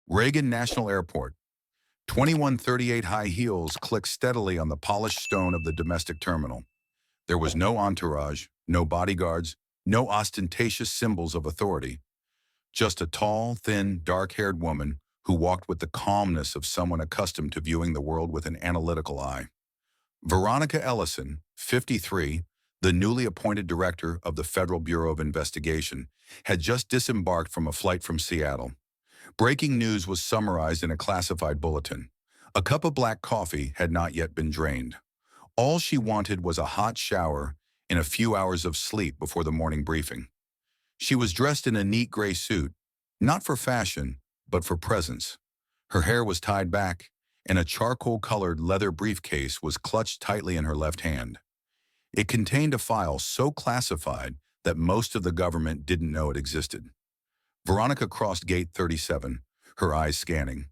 Reagan National Airport. 2138 high heels clicked steadily on the polished stone of the domestic terminal. There was no entourage, no bodyguards, no ostentatious symbols of authority. Just a tall, thin, dark-haired woman who walked with the calmness of someone accustomed to viewing the world with an analytical eye. Veronica Ellison, 53, the newly appointed director of the Federal Bureau of Investigation, had just disembarked from a flight from Seattle. Breaking news was summarized in a classified bulletin. A cup of black coffee had not yet been drained. All she wanted was a hot shower and a few hours of sleep before the morning briefing. She was dressed in a neat gray suit, not for fashion, but for presence. Her hair was tied back, and a charcoal-colored leather briefcase was clutched tightly in her left hand. It contained a file so classified that most of the government didn't know it existed. Veronica crossed gate 37, her eyes scanning.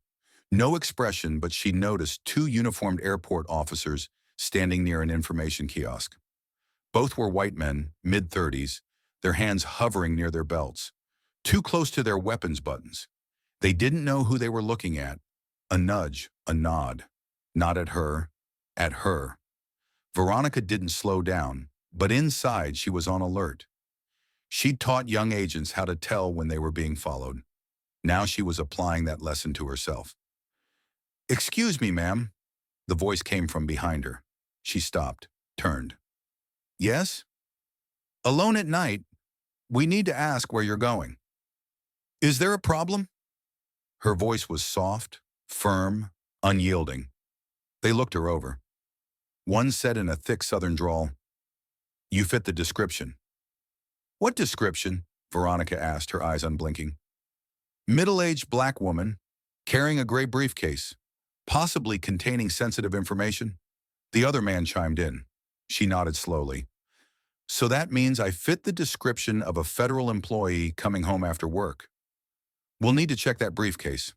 No expression, but she noticed two uniformed airport officers standing near an information kiosk. Both were white men, mid-30s, their hands hovering near their belts, too close to their weapons buttons. They didn't know who they were looking at. A nudge, a nod. Not at her, at her. Veronica didn't slow down, but inside she was on alert. She'd taught young agents how to tell when they were being followed. Now she was applying that lesson to herself. "Excuse me, ma'am." The voice came from behind her. She stopped, turned. "Yes? Alone at night? We need to ask where you're going." "Is there a problem?" Her voice was soft, firm, unyielding. They looked her over. One said in a thick southern drawl, "You fit the description." "What description?" Veronica asked, her eyes unblinking. "Middle-aged black woman, carrying a gray briefcase, possibly containing sensitive information." The other man chimed in. She nodded slowly. "So that means I fit the description of a federal employee coming home after work. We'll need to check that briefcase."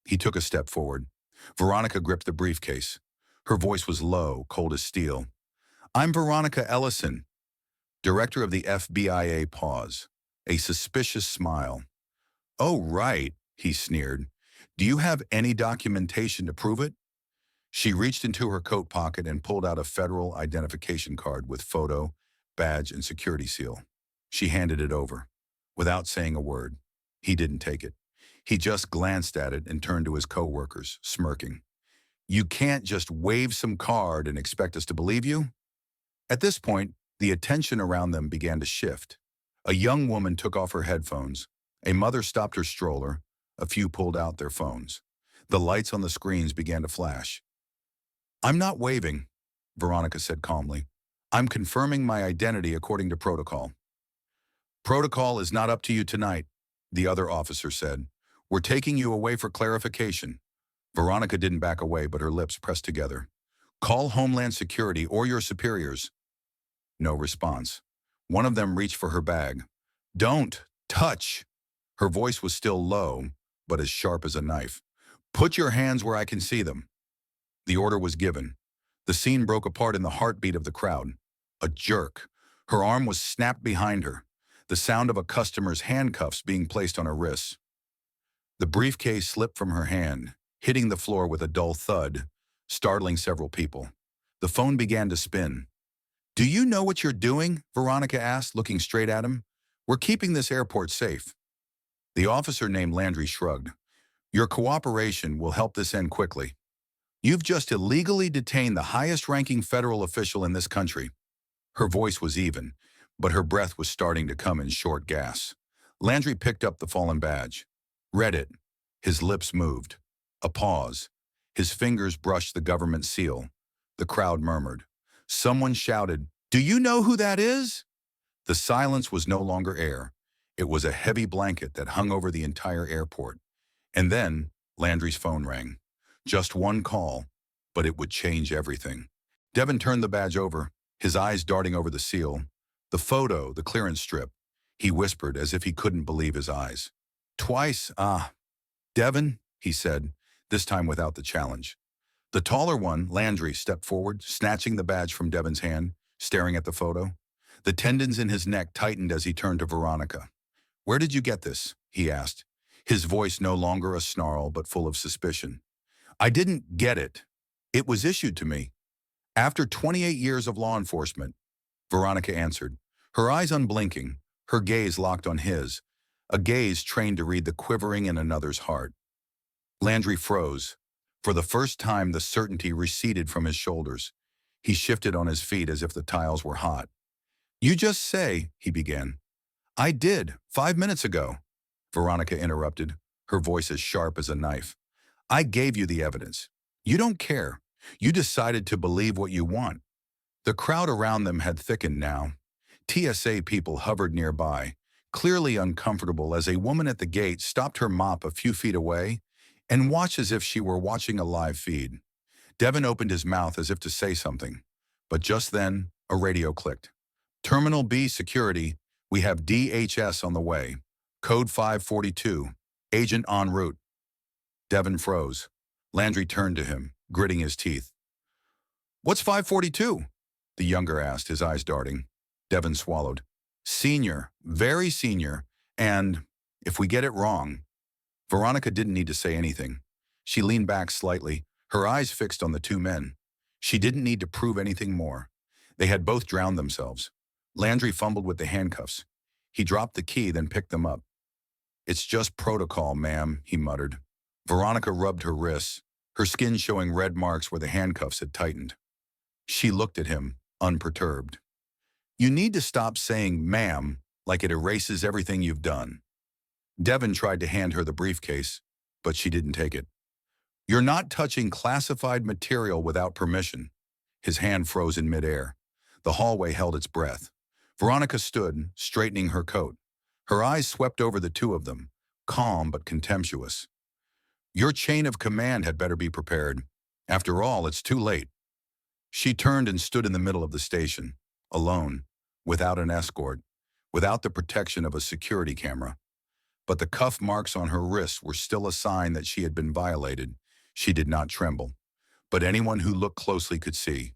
He took a step forward. Veronica gripped the briefcase. Her voice was low, cold as steel. "I'm Veronica Ellison, director of the FBI." Pause. A suspicious smile. "Oh, right," he sneered. "Do you have any documentation to prove it?" She reached into her coat pocket and pulled out a federal identification card with photo, badge, and security seal. She handed it over. Without saying a word, he didn't take it. He just glanced at it and turned to his co-workers, smirking. "You can't just wave some card and expect us to believe you?" At this point, the attention around them began to shift. A young woman took off her headphones. A mother stopped her stroller. A few pulled out their phones. The lights on the screens began to flash. "I'm not waving," Veronica said calmly. "I'm confirming my identity according to protocol." "Protocol is not up to you tonight," the other officer said. "We're taking you away for clarification." Veronica didn't back away, but her lips pressed together. "Call Homeland Security or your superiors." No response. One of them reached for her bag. "Don't touch." Her voice was still low, but as sharp as a knife. "Put your hands where I can see them." The order was given. The scene broke apart in the heartbeat of the crowd. A jerk. Her arm was snapped behind her. The sound of a customer's handcuffs being placed on her wrists. The briefcase slipped from her hand, hitting the floor with a dull thud, startling several people. The phone began to spin. "Do you know what you're doing?" Veronica asked, looking straight at him. "We're keeping this airport safe." The officer named Landry shrugged. "Your cooperation will help this end quickly. You've just illegally detained the highest-ranking federal official in this country." Her voice was even, but her breath was starting to come in short gasps. Landry picked up the fallen badge. Read it. His lips moved. A pause. His fingers brushed the government seal. The crowd murmured. Someone shouted, "Do you know who that is?" The silence was no longer air. It was a heavy blanket that hung over the entire airport. And then Landry's phone rang. Just one call, but it would change everything. Devin turned the badge over, his eyes darting over the seal. The photo, the clearance strip. He whispered as if he couldn't believe his eyes. "Twice, Devin," he said, this time without the challenge. The taller one, Landry, stepped forward, snatching the badge from Devin's hand, staring at the photo. The tendons in his neck tightened as he turned to Veronica. "Where did you get this?" he asked. his voice no longer a snarl but full of suspicion. I didn't get it. It was issued to me. After 28 years of law enforcement, Veronica answered, her eyes unblinking, her gaze locked on his, a gaze trained to read the quivering in another's heart. Landry froze. For the first time, the certainty receded from his shoulders. He shifted on his feet as if the tiles were hot. You just say, he began. I did, 5 minutes ago, Veronica interrupted, her voice as sharp as a knife. I gave you the evidence. You don't care. You decided to believe what you want. The crowd around them had thickened now. TSA people hovered nearby, clearly uncomfortable as a woman at the gate stopped her mop a few feet away and watched as if she were watching a live feed. Devin opened his mouth as if to say something, but just then, a radio clicked. Terminal B security, we have DHS on the way. Code 542, agent en route. Devin froze. Landry turned to him, gritting his teeth. What's 542? The younger asked, his eyes darting. Devin swallowed. Senior, very senior, and if we get it wrong. Veronica didn't need to say anything. She leaned back slightly, her eyes fixed on the two men. She didn't need to prove anything more. They had both drowned themselves. Landry fumbled with the handcuffs. He dropped the key, then picked them up. It's just protocol, ma'am, he muttered. Veronica rubbed her wrists, her skin showing red marks where the handcuffs had tightened. She looked at him, unperturbed. You need to stop saying ma'am like it erases everything you've done. Devin tried to hand her the briefcase, but she didn't take it. You're not touching classified material without permission. His hand froze in midair. The hallway held its breath. Veronica stood, straightening her coat. Her eyes swept over the two of them, calm but contemptuous. Your chain of command had better be prepared. After all, it's too late. She turned and stood in the middle of the station, alone, without an escort, without the protection of a security camera. But the cuff marks on her wrists were still a sign that she had been violated. She did not tremble, but anyone who looked closely could see.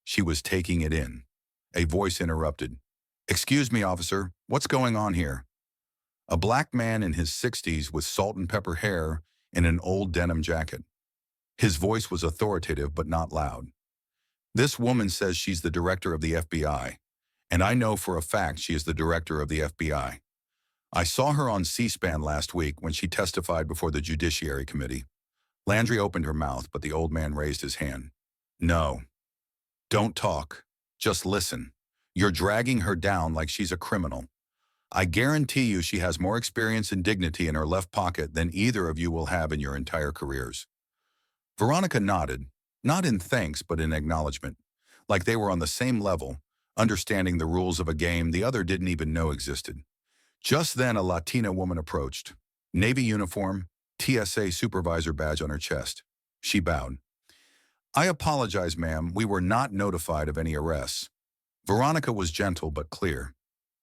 She was taking it in. A voice interrupted. Excuse me, officer, what's going on here? A black man in his 60s with salt and pepper hair and an old denim jacket. His voice was authoritative but not loud. This woman says she's the director of the FBI, and I know for a fact she is the director of the FBI. I saw her on C-SPAN last week when she testified before the Judiciary Committee. Landry opened her mouth, but the old man raised his hand. No. Don't talk. Just listen. You're dragging her down like she's a criminal. I guarantee you she has more experience and dignity in her left pocket than either of you will have in your entire careers. Veronica nodded, not in thanks but in acknowledgement, like they were on the same level, understanding the rules of a game the other didn't even know existed. Just then a Latina woman approached. Navy uniform, TSA supervisor badge on her chest. She bowed. I apologize, ma'am, we were not notified of any arrests. Veronica was gentle but clear.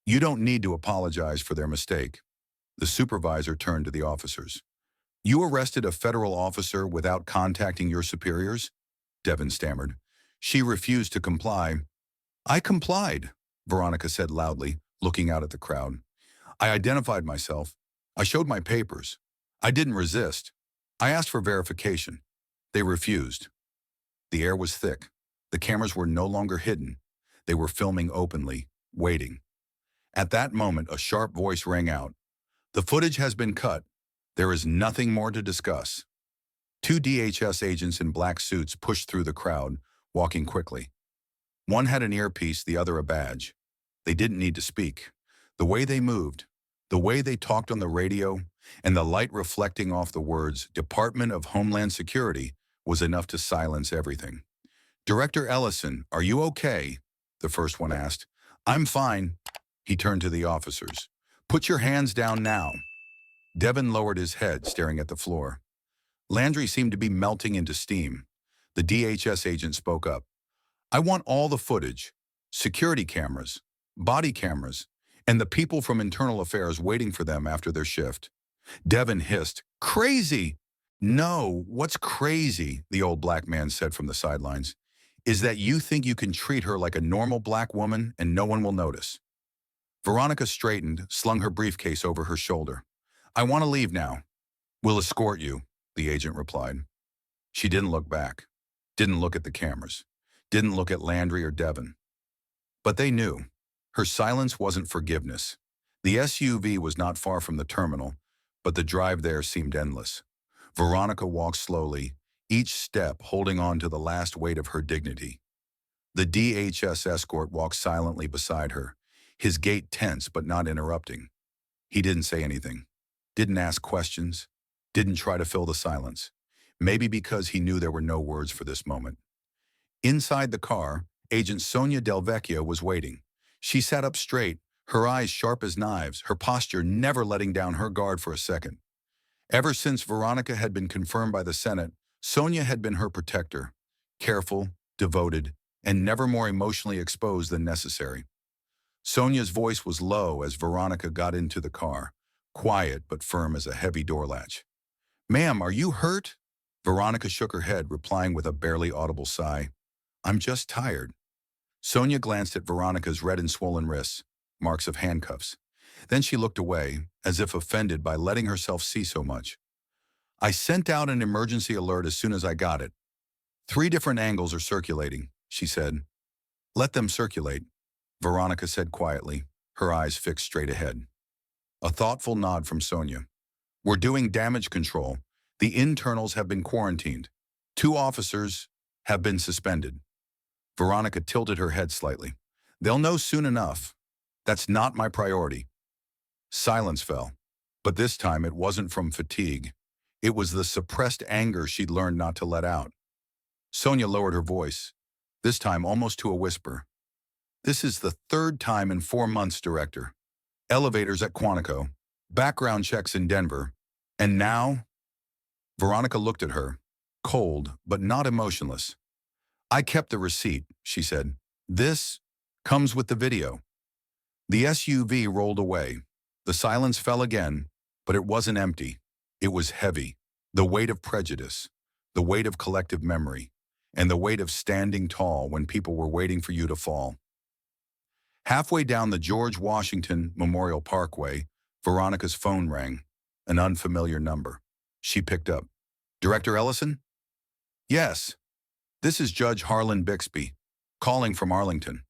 You don't need to apologize for their mistake. The supervisor turned to the officers. You arrested a federal officer without contacting your superiors? Devin stammered. She refused to comply. I complied, Veronica said loudly, looking out at the crowd. I identified myself. I showed my papers. I didn't resist. I asked for verification. They refused. The air was thick. The cameras were no longer hidden. They were filming openly, waiting. At that moment, a sharp voice rang out. The footage has been cut. There is nothing more to discuss. Two DHS agents in black suits pushed through the crowd, walking quickly. One had an earpiece, the other a badge. They didn't need to speak. The way they moved, the way they talked on the radio, and the light reflecting off the words Department of Homeland Security was enough to silence everything. Director Ellison, are you okay? The first one asked. I'm fine. He turned to the officers. Put your hands down now. Devin lowered his head, staring at the floor. Landry seemed to be melting into steam. The DHS agent spoke up. I want all the footage, security cameras, body cameras, and the people from internal affairs waiting for them after their shift. Devin hissed, Crazy! No, what's crazy, the old black man said from the sidelines, is that you think you can treat her like a normal black woman and no one will notice. Veronica straightened, slung her briefcase over her shoulder. I want to leave now. We'll escort you, the agent replied. She didn't look back, didn't look at the cameras, didn't look at Landry or Devon. But they knew. Her silence wasn't forgiveness. The SUV was not far from the terminal, but the drive there seemed endless. Veronica walked slowly, each step holding on to the last weight of her dignity. The DHS escort walked silently beside her, his gait tense but not interrupting. He didn't say anything, didn't ask questions, didn't try to fill the silence, maybe because he knew there were no words for this moment. Inside the car, Agent Sonia Del Vecchio was waiting. She sat up straight, her eyes sharp as knives, her posture never letting down her guard for a second. Ever since Veronica had been confirmed by the Senate, Sonia had been her protector, careful, devoted, and never more emotionally exposed than necessary. Sonia's voice was low as Veronica got into the car, quiet but firm as a heavy door latch. "Ma'am, are you hurt?" Veronica shook her head, replying with a barely audible sigh. "I'm just tired." Sonia glanced at Veronica's red and swollen wrists, marks of handcuffs. Then she looked away, as if offended by letting herself see so much. "I sent out an emergency alert as soon as I got it. 3 different angles are circulating," she said. "Let them circulate," Veronica said quietly, her eyes fixed straight ahead. A thoughtful nod from Sonia. "We're doing damage control. The internals have been quarantined. 2 officers have been suspended." Veronica tilted her head slightly. "They'll know soon enough. That's not my priority." Silence fell, but this time it wasn't from fatigue. It was the suppressed anger she'd learned not to let out. Sonia lowered her voice, this time almost to a whisper. "This is the 3rd time in 4 months, Director. Elevators at Quantico, background checks in Denver, and now?" Veronica looked at her, cold but not emotionless. "I kept the receipt," she said. "This comes with the video." The SUV rolled away. The silence fell again, but it wasn't empty. It was heavy. The weight of prejudice, the weight of collective memory, and the weight of standing tall when people were waiting for you to fall. Halfway down the George Washington Memorial Parkway, Veronica's phone rang, an unfamiliar number. She picked up. "Director Ellison?" "Yes. This is Judge Harlan Bixby, calling from Arlington."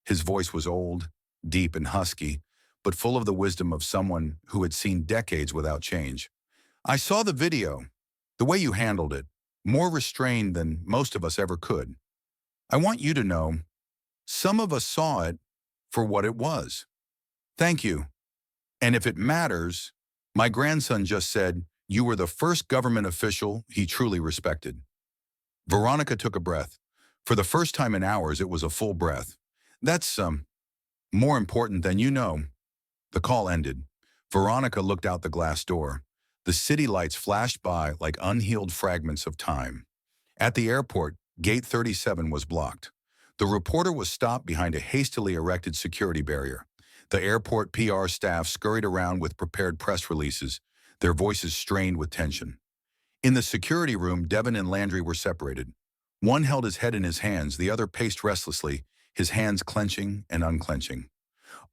His voice was old, deep and husky, but full of the wisdom of someone who had seen decades without change. "I saw the video, the way you handled it, more restrained than most of us ever could. I want you to know, some of us saw it for what it was. Thank you. And if it matters, my grandson just said you were the first government official he truly respected." Veronica took a breath. For the first time in hours, it was a full breath. "That's, more important than you know." The call ended. Veronica looked out the glass door. The city lights flashed by like unhealed fragments of time. At the airport, Gate 37 was blocked. The reporter was stopped behind a hastily erected security barrier. The airport PR staff scurried around with prepared press releases, their voices strained with tension. In the security room, Devon and Landry were separated. One held his head in his hands, the other paced restlessly, his hands clenching and unclenching.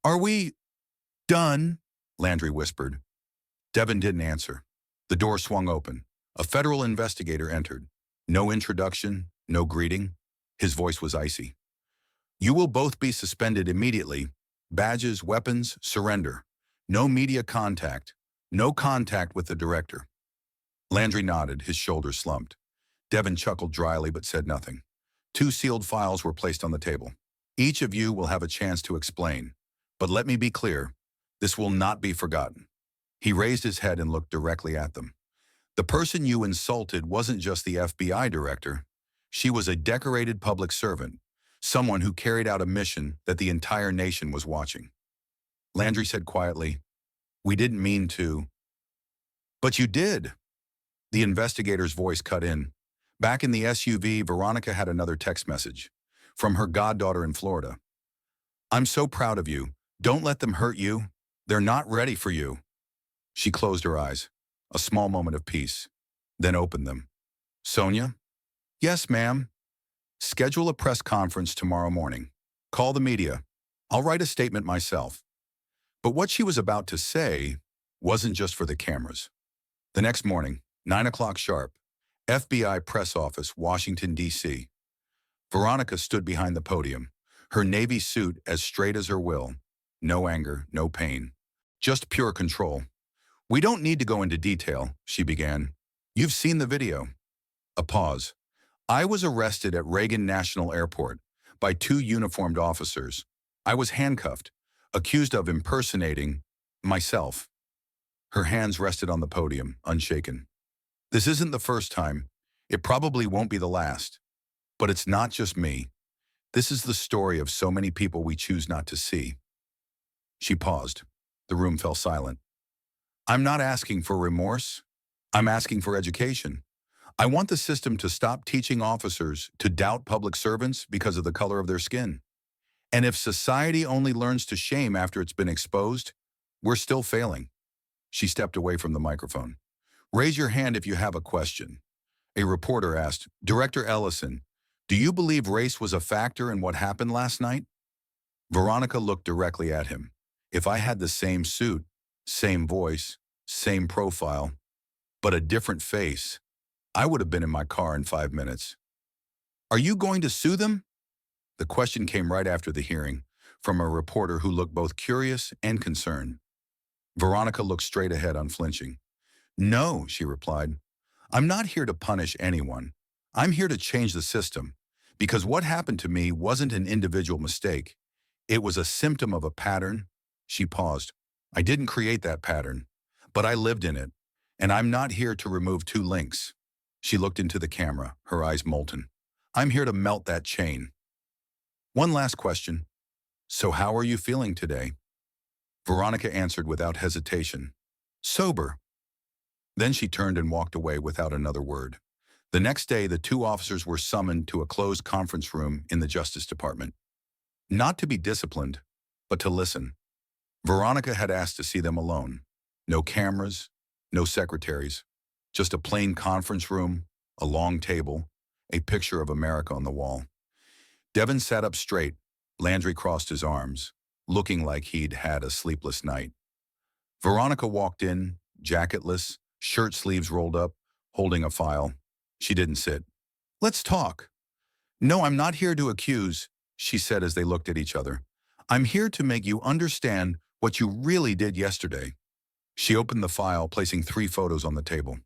"Are we done?" Landry whispered. Devon didn't answer. The door swung open. A federal investigator entered. No introduction, no greeting. His voice was icy. "You will both be suspended immediately. Badges, weapons, surrender. No media contact. No contact with the director." Landry nodded, his shoulders slumped. Devon chuckled dryly but said nothing. 2 sealed files were placed on the table. "Each of you will have a chance to explain. But let me be clear, this will not be forgotten." He raised his head and looked directly at them. "The person you insulted wasn't just the FBI director. She was a decorated public servant, someone who carried out a mission that the entire nation was watching." Landry said quietly, "We didn't mean to." "But you did." The investigator's voice cut in. Back in the SUV, Veronica had another text message from her goddaughter in Florida. "I'm so proud of you. Don't let them hurt you. They're not ready for you." She closed her eyes, a small moment of peace, then opened them. "Sonia?" "Yes, ma'am." "Schedule a press conference tomorrow morning. Call the media. I'll write a statement myself." But what she was about to say wasn't just for the cameras. The next morning, 9 o'clock sharp, FBI press office, Washington, D.C. Veronica stood behind the podium, her navy suit as straight as her will. No anger, no pain. Just pure control. "We don't need to go into detail," she began. "You've seen the video." A pause. "I was arrested at Reagan National Airport by two uniformed officers. I was handcuffed, accused of impersonating myself." Her hands rested on the podium, unshaken. "This isn't the first time. It probably won't be the last. But it's not just me. This is the story of so many people we choose not to see." She paused. The room fell silent. "I'm not asking for remorse. I'm asking for education. I want the system to stop teaching officers to doubt public servants because of the color of their skin. And if society only learns to shame after it's been exposed, we're still failing." She stepped away from the microphone. "Raise your hand if you have a question." A reporter asked, "Director Ellison, do you believe race was a factor in what happened last night?" Veronica looked directly at him. "If I had the same suit, same voice, same profile, but a different face, I would have been in my car in 5 minutes." "Are you going to sue them?" The question came right after the hearing, from a reporter who looked both curious and concerned. Veronica looked straight ahead, unflinching. "No," she replied. "I'm not here to punish anyone. I'm here to change the system, because what happened to me wasn't an individual mistake. It was a symptom of a pattern." She paused. "I didn't create that pattern, but I lived in it, and I'm not here to remove two links." She looked into the camera, her eyes molten. "I'm here to melt that chain." "One last question. So how are you feeling today?" Veronica answered without hesitation. "Sober." Then she turned and walked away without another word. The next day, the two officers were summoned to a closed conference room in the Justice Department. Not to be disciplined, but to listen. Veronica had asked to see them alone. No cameras, no secretaries, just a plain conference room, a long table, a picture of America on the wall. Devin sat up straight. Landry crossed his arms, looking like he'd had a sleepless night. Veronica walked in, jacketless, shirt sleeves rolled up, holding a file. She didn't sit. "Let's talk." "No, I'm not here to accuse," she said as they looked at each other. "I'm here to make you understand what you really did yesterday." She opened the file, placing 3 photos on the table.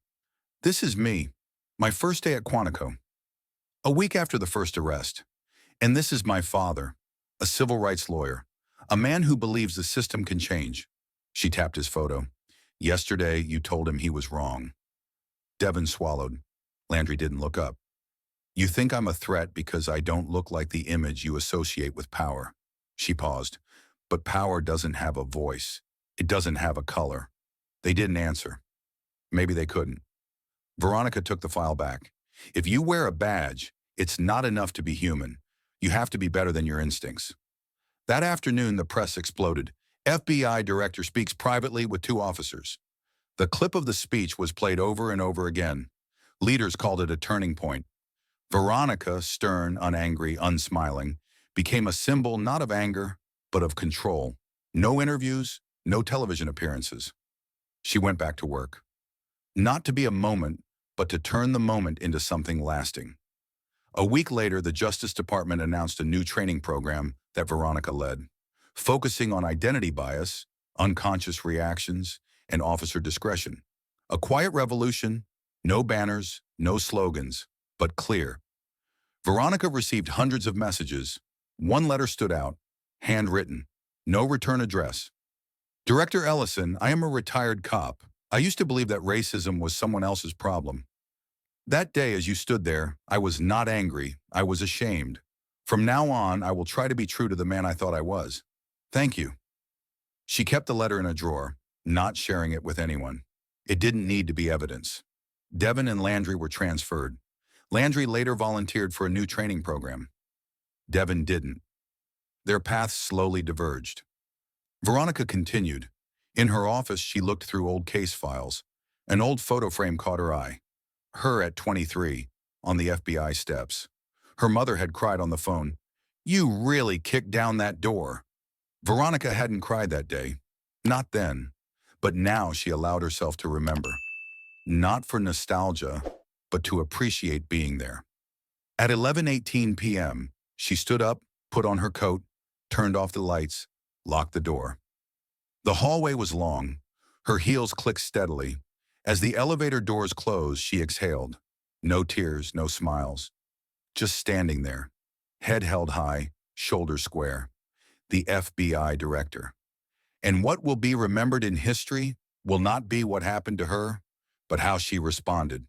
"This is me, my first day at Quantico, a week after the first arrest. And this is my father, a civil rights lawyer, a man who believes the system can change." She tapped his photo. "Yesterday, you told him he was wrong." Devin swallowed. Landry didn't look up. "You think I'm a threat because I don't look like the image you associate with power." She paused. "But power doesn't have a voice. It doesn't have a color." They didn't answer. Maybe they couldn't. Veronica took the file back. "If you wear a badge, it's not enough to be human. You have to be better than your instincts." That afternoon, the press exploded. FBI director speaks privately with 2 officers. The clip of the speech was played over and over again. Leaders called it a turning point. Veronica, stern, unangry, unsmiling, became a symbol not of anger, but of control. No interviews, no television appearances. She went back to work. Not to be a moment, but to turn the moment into something lasting. A week later, the Justice Department announced a new training program that Veronica led, focusing on identity bias, unconscious reactions, and officer discretion. A quiet revolution, no banners, no slogans, but clear. Veronica received hundreds of messages. One letter stood out, handwritten, no return address. "Director Ellison, I am a retired cop. I used to believe that racism was someone else's problem. That day as you stood there, I was not angry, I was ashamed. From now on, I will try to be true to the man I thought I was. Thank you." She kept the letter in a drawer, not sharing it with anyone. It didn't need to be evidence. Devin and Landry were transferred. Landry later volunteered for a new training program. Devin didn't. Their paths slowly diverged. Veronica continued. In her office, she looked through old case files. An old photo frame caught her eye. Her at 23, on the FBI steps. Her mother had cried on the phone, "You really kicked down that door." Veronica hadn't cried that day. Not then. But now she allowed herself to remember, not for nostalgia, but to appreciate being there. At 11:18 p.m., she stood up, put on her coat, turned off the lights, locked the door. The hallway was long. Her heels clicked steadily. As the elevator doors closed, she exhaled. No tears, no smiles. Just standing there, head held high, shoulders square. The FBI director. And what will be remembered in history will not be what happened to her, but how she responded.